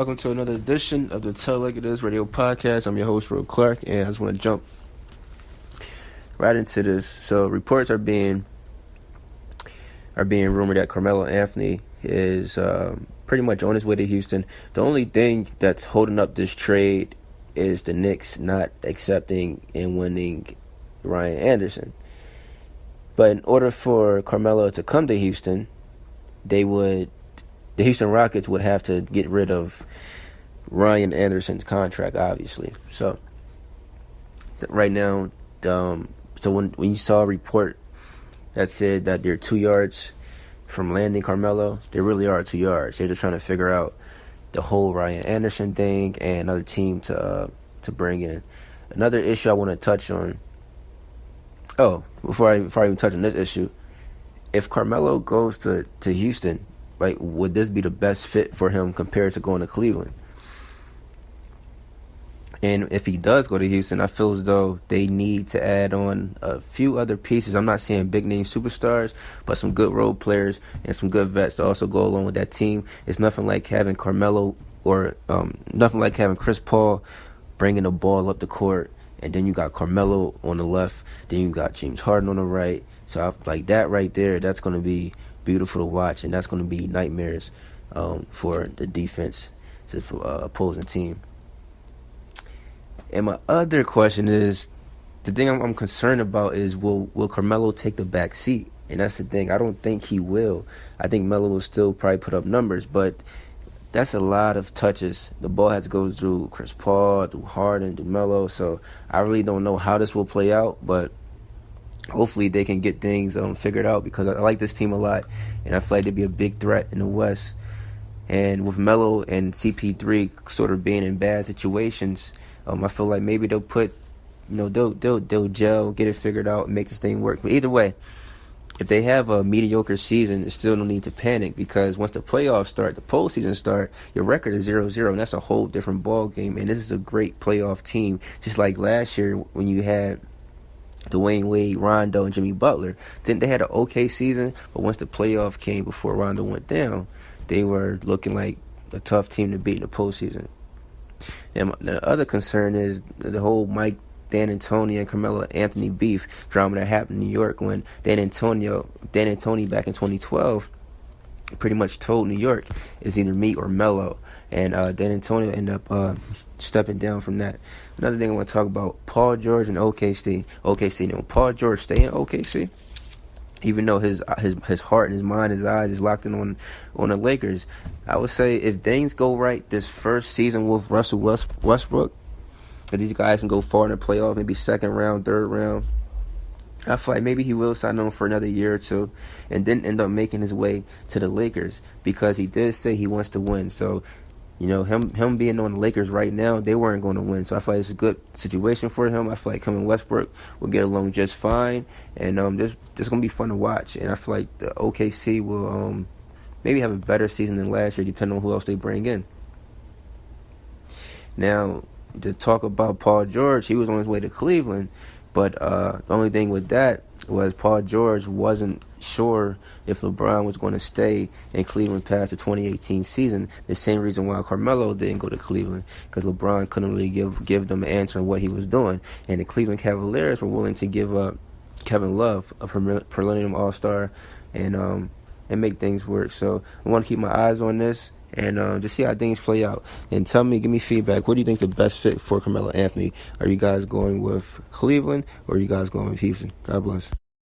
Welcome to another edition of the Tell Like It Is Radio Podcast. I'm your host, Ro Clark, and I just want to jump right into this. So reports are being rumored that Carmelo Anthony is pretty much on his way to Houston. The only thing that's holding up this trade is the Knicks not accepting and winning Ryan Anderson. But in order for Carmelo to come to Houston, the Houston Rockets would have to get rid of Ryan Anderson's contract, obviously. So right now, so when you saw a report that said that they're 2 yards from landing Carmelo, they really are 2 yards. They're just trying to figure out the whole Ryan Anderson thing and another team to bring in. Another issue I want to touch on. Oh, before I even touch on this issue, if Carmelo goes to Houston, like, would this be the best fit for him compared to going to Cleveland? And if he does go to Houston, I feel as though they need to add on a few other pieces. I'm not saying big-name superstars, but some good role players and some good vets to also go along with that team. It's nothing like having Carmelo or nothing like having Chris Paul bringing the ball up the court, and then you got Carmelo on the left, then you got James Harden on the right. So like that right there, that's going to be beautiful to watch, and that's going to be nightmares for the defense, for opposing team. And my other question is, the thing I'm concerned about is, will Carmelo take the back seat? And that's the thing. I don't think he will. I think Melo will still probably put up numbers, but that's a lot of touches. The ball has to go through Chris Paul, through Harden, through Melo. So I really don't know how this will play out, but hopefully they can get things figured out, because I like this team a lot, and I feel like they'd be a big threat in the West. And with Melo and CP3 sort of being in bad situations, I feel like maybe they'll put, they'll gel, get it figured out, and make this thing work. But either way, if they have a mediocre season, there's still no need to panic, because once the playoffs start, the postseason start, your record is 0-0, and that's a whole different ball game. And this is a great playoff team, just like last year when you had Dwayne Wade, Rondo, and Jimmy Butler. Then they had an okay season, but once the playoff came before Rondo went down, they were looking like a tough team to beat in the postseason. And the other concern is the whole Dan Antonio and Carmelo Anthony beef drama that happened in New York when Dan Antonio back in 2012 pretty much told New York it's either me or Melo, and Dan Antonio ended up stepping down from that. Another thing I want to talk about, Paul George and OKC. Now, Paul George stay in OKC, even though his heart and his mind, his eyes is locked in on the Lakers. I would say if things go right this first season with Russell Westbrook, if these guys can go far in the playoff, maybe second round, third round, I feel like maybe he will sign on for another year or two, and then end up making his way to the Lakers, because he did say he wants to win. So, him being on the Lakers right now, they weren't going to win. So I feel like it's a good situation for him. I feel like him and Westbrook will get along just fine, and this is going to be fun to watch. And I feel like the OKC will maybe have a better season than last year, depending on who else they bring in. Now, to talk about Paul George, he was on his way to Cleveland, but the only thing with that was Paul George wasn't sure if LeBron was going to stay in Cleveland past the 2018 season. The same reason why Carmelo didn't go to Cleveland, because LeBron couldn't really give them an answer on what he was doing, and the Cleveland Cavaliers were willing to give up Kevin Love, a perennial All-Star, and make things work. So I want to keep my eyes on this and just see how things play out. And give me feedback. What do you think the best fit for Carmelo Anthony? Are you guys going with Cleveland, or are you guys going with Houston? God bless.